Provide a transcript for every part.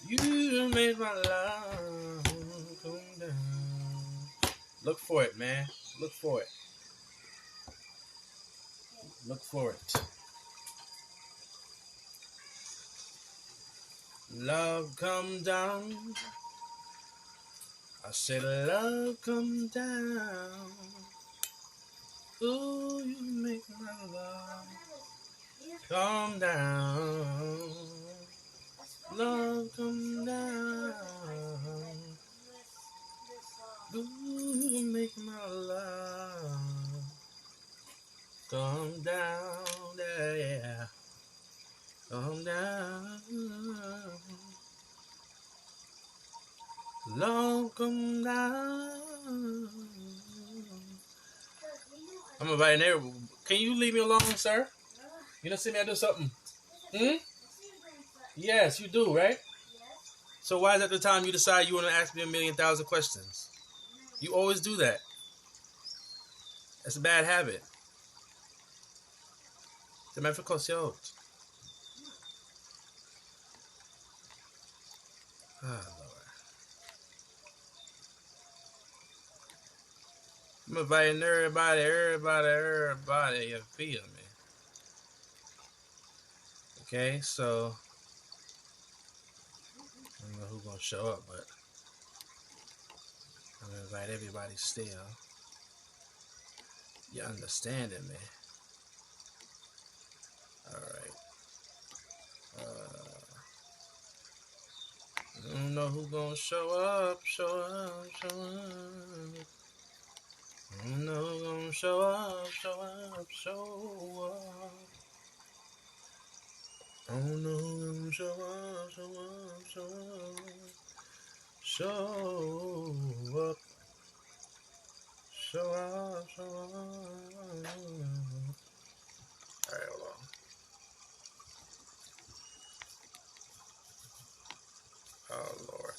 You made my love come down. Look for it, man. Look for it. Look for it. Love come down. I said love come down. Ooh, you make my love come down. Love come down. Ooh, you make my love come down. Yeah. Come down. Love come down. I'm inviting there. Can you leave me alone, sir? You don't see me I do something? Hmm? Yes, you do, right? So why is at the time you decide you want to ask me 1,000,000 questions? You always do that. That's a bad habit. Você vai ficar ansioso. Ah, Lord. I'm inviting everybody. You feel me? Okay, so I don't know who's gonna show up, but I'm gonna invite everybody still. You understanding me? All right. I don't know who's gonna show up. I don't know who's gonna show up. I don't know who's gonna show up. All right, hold on. Oh, Lord.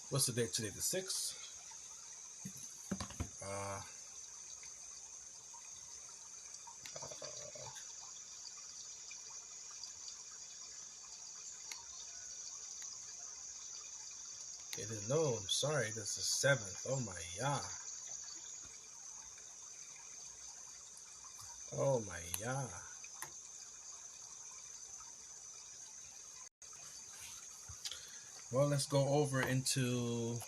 What's the date today? The 6th? No, I'm sorry. This is 7th. Oh, my God. Oh, my God. Well, let's go over into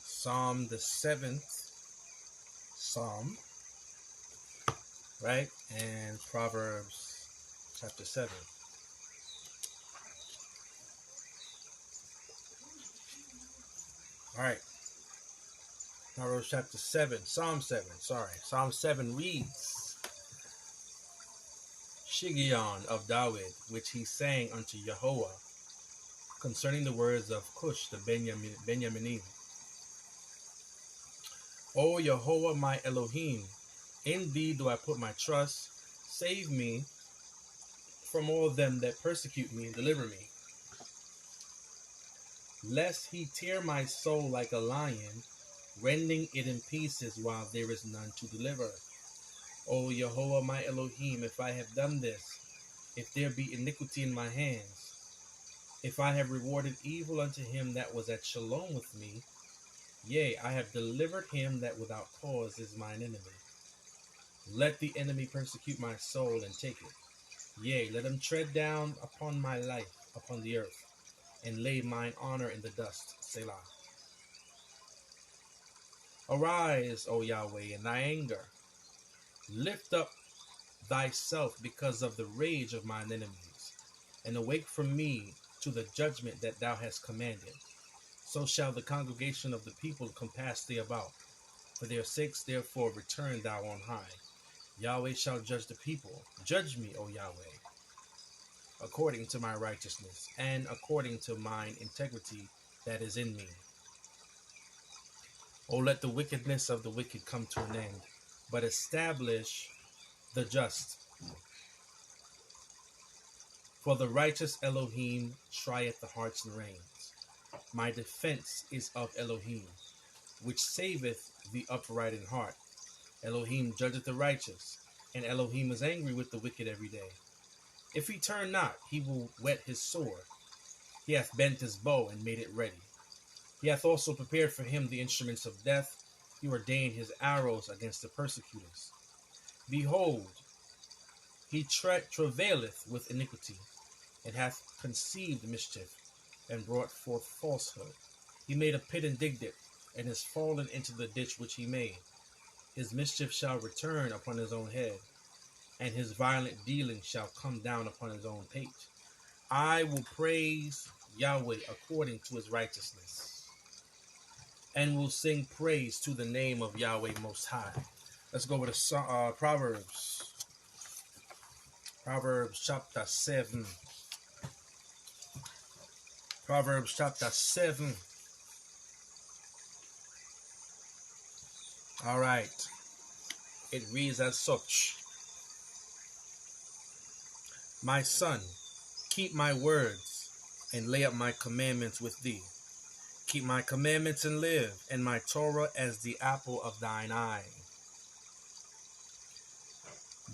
Psalm, the 7th Psalm, right? And Proverbs chapter 7. All right. Proverbs chapter 7, Psalm 7, sorry. Psalm 7 reads, Shigion of David, which he sang unto Jehovah, concerning the words of Cush the Benjaminite. O Jehovah my Elohim, in thee do I put my trust. Save me from all them that persecute me and deliver me. Lest he tear my soul like a lion, rending it in pieces while there is none to deliver. O Jehovah my Elohim, if I have done this, if there be iniquity in my hands, If I have rewarded evil unto him that was at shalom with me, yea, I have delivered him that without cause is mine enemy. Let the enemy persecute my soul and take it. Yea, let him tread down upon my life upon the earth, and lay mine honor in the dust. Selah. Arise, O Yahweh, in thy anger. Lift up thyself because of the rage of mine enemies, and awake from me to the judgment that thou hast commanded. So shall the congregation of the people compass thee about. For their sakes, therefore, return thou on high. Yahweh shall judge the people. Judge me, O Yahweh, according to my righteousness, and according to mine integrity that is in me. O let the wickedness of the wicked come to an end, but establish the just. For the righteous Elohim trieth the hearts and reins. My defense is of Elohim, which saveth the upright in heart. Elohim judgeth the righteous, and Elohim is angry with the wicked every day. If he turn not, he will whet his sword. He hath bent his bow and made it ready. He hath also prepared for him the instruments of death. He ordained his arrows against the persecutors. Behold, he travaileth with iniquity, and hath conceived mischief, and brought forth falsehood. He made a pit and digged it, and is fallen into the ditch which he made. His mischief shall return upon his own head, and his violent dealing shall come down upon his own pate. I will praise Yahweh according to his righteousness, and will sing praise to the name of Yahweh Most High. Let's go over to Proverbs. Proverbs chapter 7. Proverbs chapter 7. All right. It reads as such. My son, keep my words, and lay up my commandments with thee. Keep my commandments and live, and my Torah as the apple of thine eye.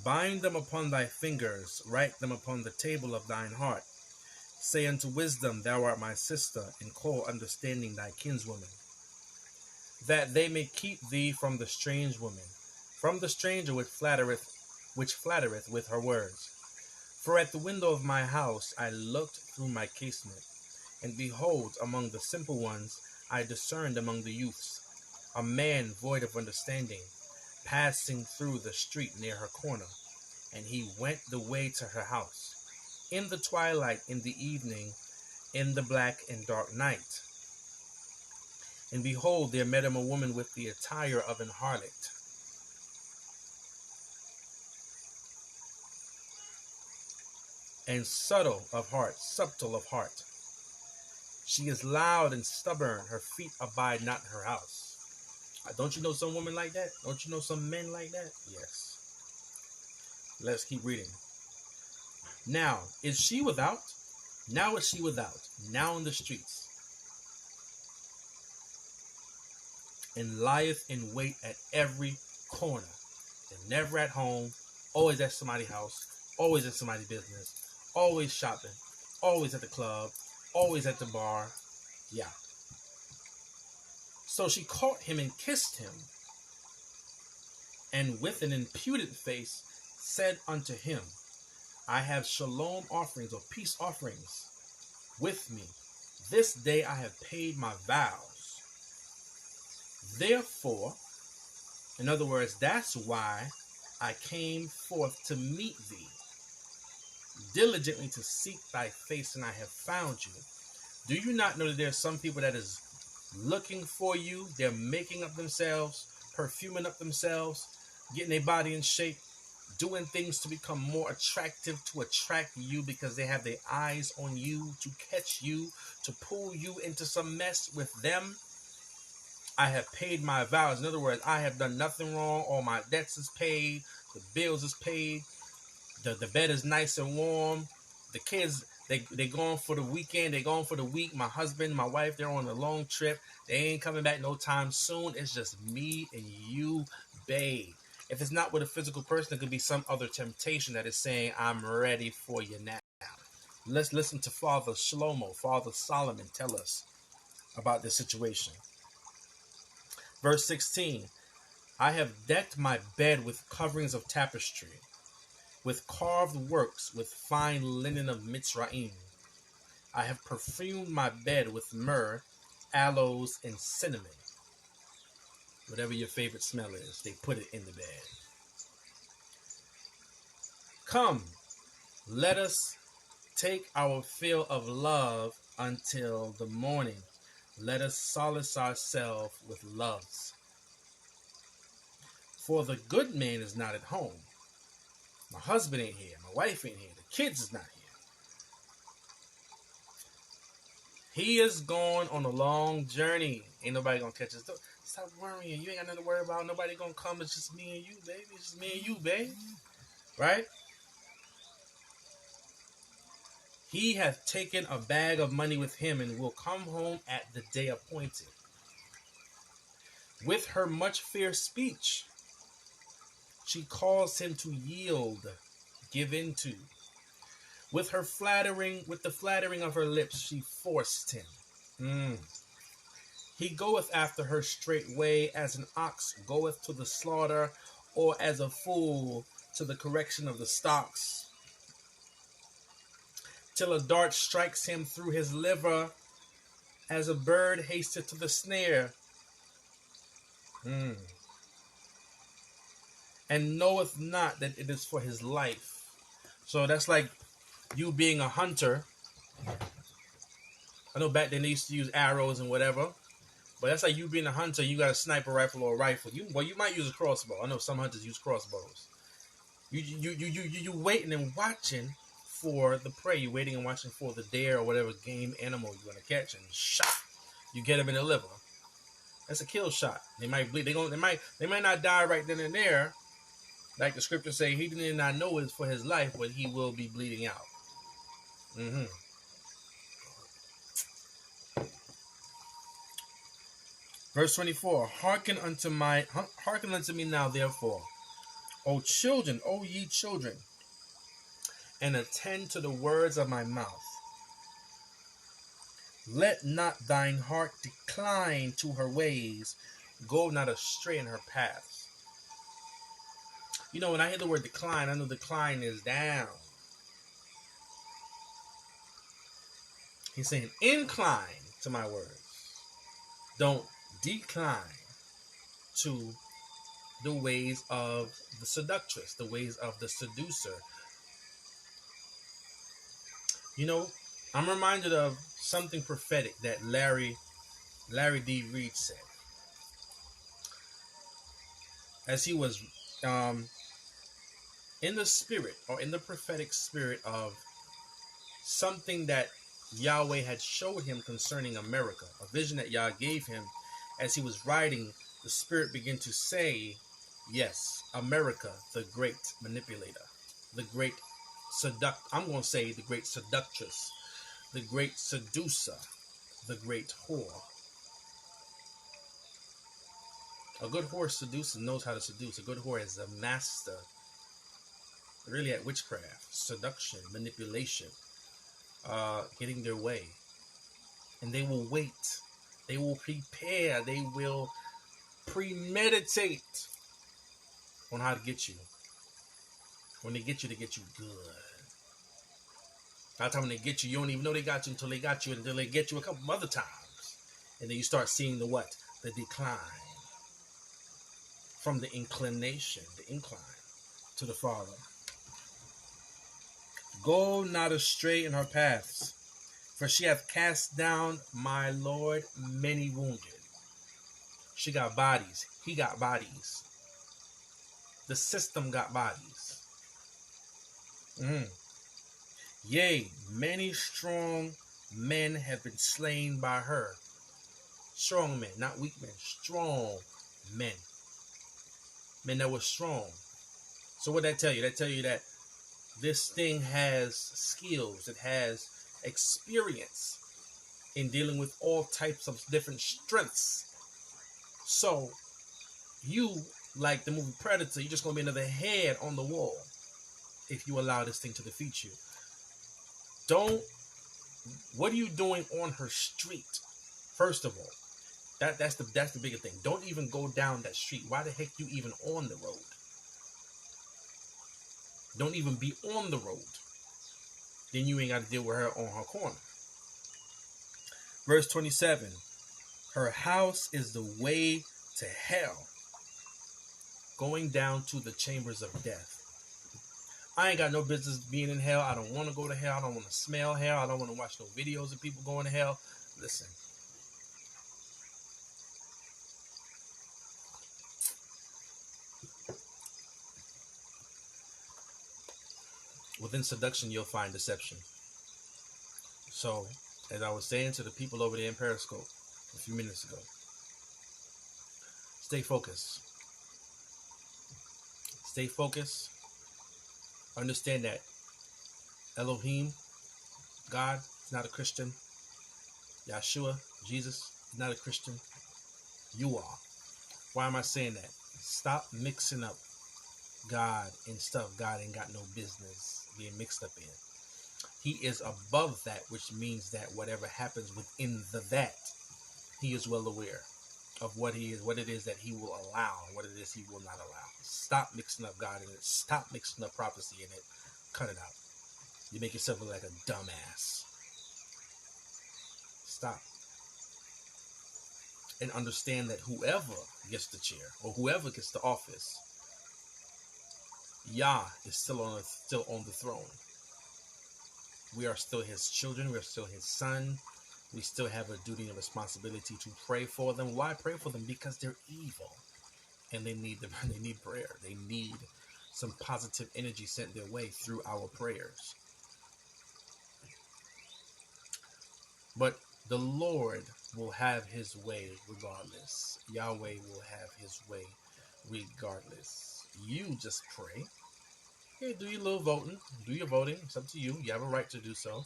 Bind them upon thy fingers, write them upon the table of thine heart. Say unto wisdom, thou art my sister, and call understanding thy kinswoman, that they may keep thee from the strange woman, from the stranger which flattereth with her words. For at the window of my house I looked through my casement, and behold, among the simple ones I discerned among the youths a man void of understanding, passing through the street near her corner. And he went the way to her house, in the twilight, in the evening, in the black and dark night. And behold, there met him a woman with the attire of an harlot, and subtle of heart. She is loud and stubborn, her feet abide not in her house. Don't you know some women like that? Don't you know some men like that? Yes. Let's keep reading. Now is she without? Now is she without? Now in the streets. And lieth in wait at every corner. They're never at home, always at somebody's house, always in somebody's business, always shopping, always at the club, always at the bar. Yeah. So she caught him and kissed him, and with an impudent face said unto him, I have shalom offerings or peace offerings with me. This day I have paid my vows. Therefore, in other words, that's why I came forth to meet thee, diligently to seek thy face, and I have found you. Do you not know that there are some people that is looking for you? They're making up themselves, perfuming up themselves, getting their body in shape, doing things to become more attractive, to attract you because they have their eyes on you, to catch you, to pull you into some mess with them. I have paid my vows. In other words, I have done nothing wrong. All my debts is paid. The bills is paid. The bed is nice and warm. The kids, they gone for the weekend. They gone for the week. My husband, my wife, they're on a long trip. They ain't coming back no time soon. It's just me and you, babe. If it's not with a physical person, it could be some other temptation that is saying, I'm ready for you now. Let's listen to Father Shlomo, Father Solomon tell us about this situation. Verse 16, I have decked my bed with coverings of tapestry, with carved works, with fine linen of Mitzrayim. I have perfumed my bed with myrrh, aloes, and cinnamon. Whatever your favorite smell is, they put it in the bed. Come, let us take our fill of love until the morning. Let us solace ourselves with loves. For the good man is not at home. My husband ain't here. My wife ain't here. The kids is not here. He is going on a long journey. Ain't nobody gonna catch us. Stop worrying. You ain't got nothing to worry about. Nobody gonna come. It's just me and you, baby. It's just me and you, babe. Right? He hath taken a bag of money with him and will come home at the day appointed. With her much fair speech, she caused him to yield, give into. With the flattering of her lips, she forced him. He goeth after her straightway, as an ox goeth to the slaughter, or as a fool to the correction of the stocks, till a dart strikes him through his liver, as a bird hasteth to the snare. And knoweth not that it is for his life. So that's like you being a hunter. I know back then they used to use arrows and whatever, but that's like you being a hunter. You got a sniper rifle or a rifle. You might use a crossbow. I know some hunters use crossbows. You waiting and watching for the prey. You're waiting and watching for the deer or whatever game animal you're gonna catch, and shot. You get him in the liver. That's a kill shot. They might bleed. They might not die right then and there. Like the scriptures say, he did not know it's for his life, but he will be bleeding out. Verse 24, hearken unto me now, therefore, O children, O ye children, and attend to the words of my mouth. Let not thine heart decline to her ways, go not astray in her paths. You know, when I hear the word decline, I know decline is down. He's saying, incline to my words. Don't decline to the ways of the seductress, the ways of the seducer. You know, I'm reminded of something prophetic that Larry D. Reed said. As he was in the spirit, or in the prophetic spirit of something that Yahweh had showed him concerning America, a vision that Yah gave him. As he was writing, the Spirit began to say, yes, America, the great manipulator, the great I'm going to say the great seductress, the great seducer, the great whore. A good whore seducer knows how to seduce. A good whore is a master, really, at witchcraft, seduction, manipulation, getting their way. And they will wait. They will prepare. They will premeditate on how to get you. When they get you good. By the time when they get you, you don't even know they got you until they got you, until they get you a couple other times. And then you start seeing the what? The decline. From the inclination, the incline to the Father. Go not astray in her paths, for she hath cast down my Lord many wounded. She got bodies. He got bodies. The system got bodies. Yea, many strong men have been slain by her. Strong men, not weak men. Strong men. Men that were strong. So what that tell you? That tell you that this thing has skills. It has experience in dealing with all types of different strengths. So you, like the movie Predator, you're just going to be another head on the wall if you allow this thing to defeat you. Don't. What are you doing on her street? First of all, that's the bigger thing. Don't even go down that street. Why the heck you even on the road? Don't even be on the road. Then you ain't got to deal with her on her corner. Verse 27. Her house is the way to hell, going down to the chambers of death. I ain't got no business being in hell. I don't want to go to hell. I don't want to smell hell. I don't want to watch no videos of people going to hell. Listen. Within seduction, you'll find deception. So, as I was saying to the people over there in Periscope a few minutes ago, stay focused. Stay focused. Understand that Elohim, God, is not a Christian. Yeshua, Jesus, is not a Christian. You are. Why am I saying that? Stop mixing up God and stuff God ain't got no business being mixed up in. He is above that, which means that whatever happens within that, he is well aware of what he is, what it is that he will allow, what it is he will not allow. Stop mixing up God in it. Stop mixing up prophecy in it. Cut it out. You make yourself look like a dumbass. Stop. And understand that whoever gets the chair or whoever gets the office, Yah is still on the throne. We are still his children. We are still his son. We still have a duty and responsibility to pray for them. Why pray for them? Because they're evil, and they need prayer. They need some positive energy sent their way through our prayers. But the Lord will have his way regardless. Yahweh will have his way regardless. You just pray. Hey, do your little voting. Do your voting. It's up to you. You have a right to do so.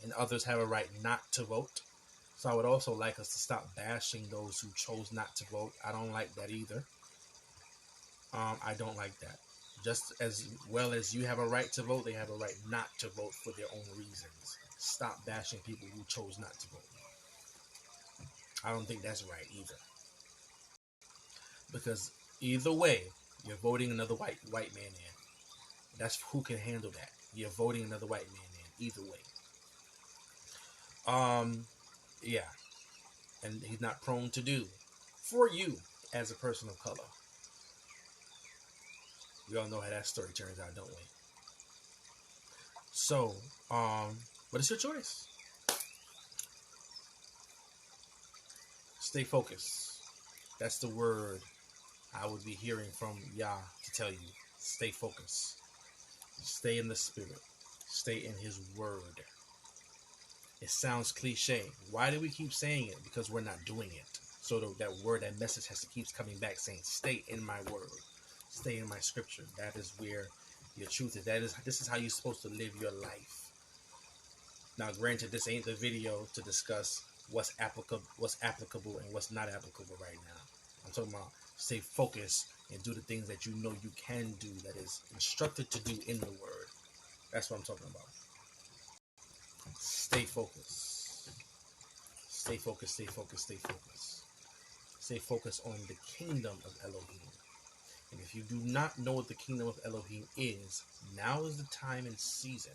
And others have a right not to vote. So I would also like us to stop bashing those who chose not to vote. I don't like that either. I don't like that. Just as well as you have a right to vote, they have a right not to vote for their own reasons. Stop bashing people who chose not to vote. I don't think that's right either. Because either way, you're voting another white man in. That's who can handle that. You're voting another white man in. Either way. Yeah. And he's not prone to do for you as a person of color. We all know how that story turns out, don't we? So, but it's your choice. Stay focused. That's the word I would be hearing from Yah to tell you. Stay focused. Stay in the spirit. Stay in his word. It sounds cliche. Why do we keep saying it? Because we're not doing it. So that word, that message has to keep coming back saying, stay in my word. Stay in my scripture. That is where your truth is. This is how you're supposed to live your life. Now, granted, this ain't the video to discuss what's applicable and what's not applicable right now. I'm talking about stay focused and do the things that you know you can do, that is instructed to do in the word. That's what I'm talking about. Stay focused. Stay focused, stay focused, stay focused. Stay focused on the kingdom of Elohim. And if you do not know what the kingdom of Elohim is, now is the time and season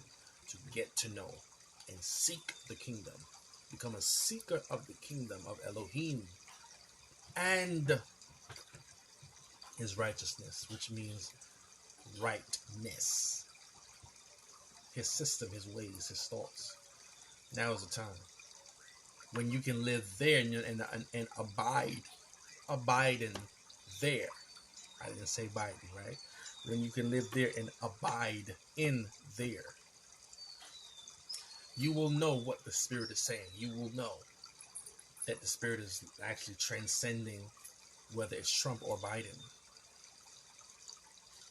to get to know and seek the kingdom. Become a seeker of the kingdom of Elohim and his righteousness, which means rightness. His system, his ways, his thoughts. Now is the time when you can live there and abide in there. I didn't say Biden, right? When you can live there and abide in there, you will know what the Spirit is saying. You will know that the Spirit is actually transcending whether it's Trump or Biden,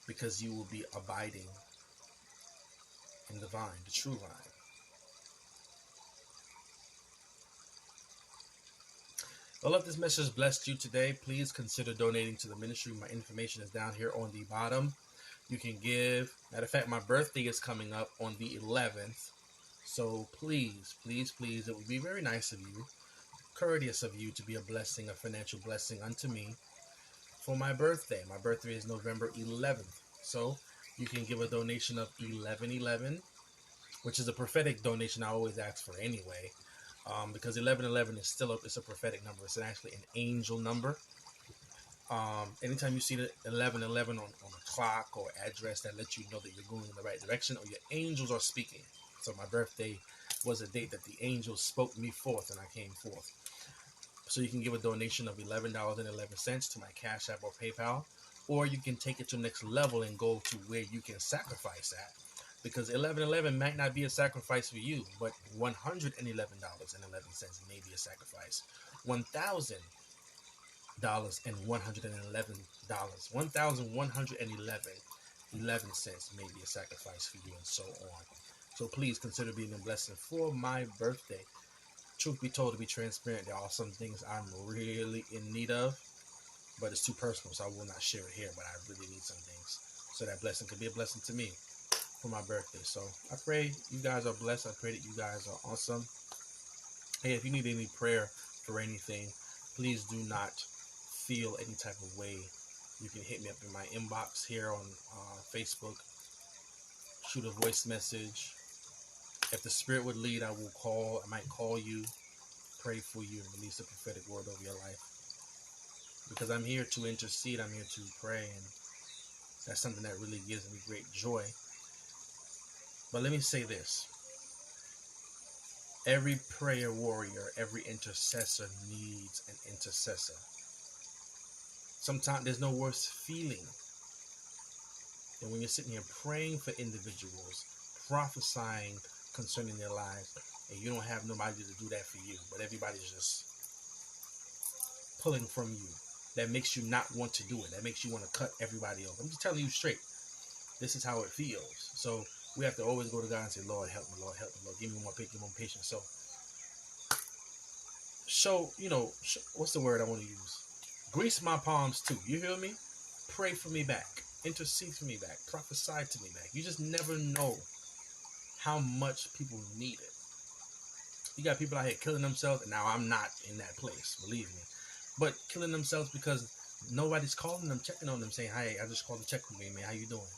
because you will be abiding in the vine, the true vine. Well, if this message blessed you today, please consider donating to the ministry. My information is down here on the bottom. You can give. Matter of fact, my birthday is coming up on the 11th. So please, please, please, it would be very nice of you, courteous of you, to be a blessing, a financial blessing unto me for my birthday. My birthday is November 11th. So you can give a donation of 1111, which is a prophetic donation I always ask for anyway, because 1111 is still it's a prophetic number. It's actually an angel number. Anytime you see the 1111 on a clock or address, that lets you know that you're going in the right direction or your angels are speaking. So my birthday was a date that the angels spoke me forth and I came forth. So you can give a donation of $11.11 to my Cash App or PayPal, or you can take it to the next level and go to where you can sacrifice at. Because 1111 might not be a sacrifice for you, but $111.11 may be a sacrifice. $1,111 may be a sacrifice for you, and so on. So please consider being a blessing for my birthday. Truth be told, to be transparent, there are some things I'm really in need of, but it's too personal, so I will not share it here. But I really need some things, so that blessing could be a blessing to me for my birthday. So I pray you guys are blessed. I pray that you guys are awesome. Hey, if you need any prayer for anything, please do not feel any type of way. You can hit me up in my inbox here on Facebook. Shoot a voice message. If the Spirit would lead, I will call. I might call you, pray for you, and release a prophetic word over your life. Because I'm here to intercede. I'm here to pray, and that's something that really gives me great joy. But let me say this. Every prayer warrior, every intercessor needs an intercessor. Sometimes there's no worse feeling than when you're sitting here praying for individuals, prophesying concerning their lives, and you don't have nobody to do that for you, but everybody's just pulling from you. That makes you not want to do it. That makes you want to cut everybody off. I'm just telling you straight. This is how it feels. So we have to always go to God and say, Lord, help me, Lord, help me, Lord. Give me more patience. So, what's the word I want to use? Grease my palms too. You hear me? Pray for me back. Intercede for me back. Prophesy to me back. You just never know how much people need it. You got people out here killing themselves, and now I'm not in that place, believe me. But killing themselves because nobody's calling them, checking on them, saying, hey, I just called to check with me, man. How you doing?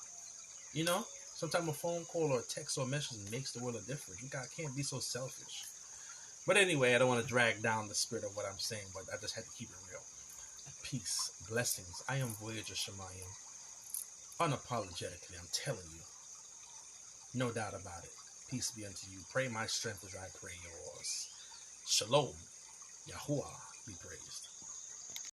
Sometimes a phone call or a text or a message makes the world a difference. You guys can't be so selfish. But anyway, I don't want to drag down the spirit of what I'm saying, but I just had to keep it real. Peace, blessings. I am Voyager Shemayim. Unapologetically, I'm telling you. No doubt about it. Peace be unto you. Pray my strength as I pray yours. Shalom. Yahuwah be praised.